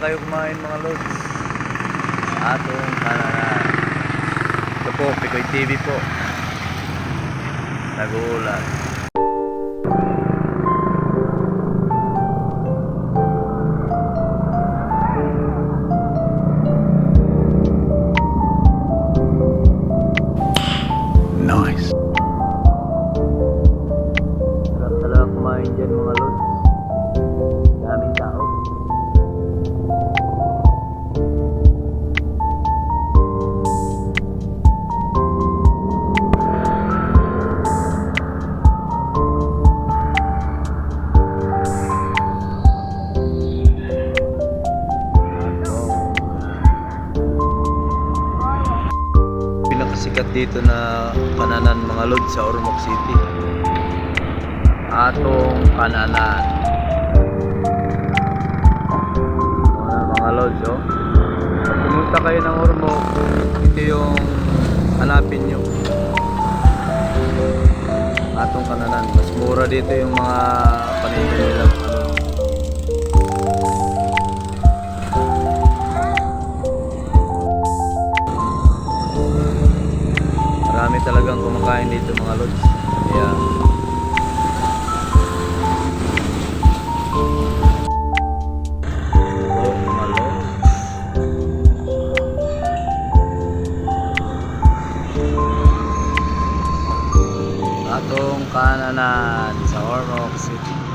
Kayo kumain mga lods. Atong kananan. Ito po, Pikoy TV po. Nag-uulan. Nice. Sarap talaga kumain dyan mga lods. Daming tao. Pinakasikat dito na kananan mga lods sa Ormoc City. Atong kananan. Mga lods, oh. Pag pumunta kayo ng Ormoc, ito yung hanapin nyo. Atong kananan. Mas mura dito yung mga paninda nila. Marami talagang kumakain dito mga lods. Kaya mga lods. Atong kananan sa Ormoc City.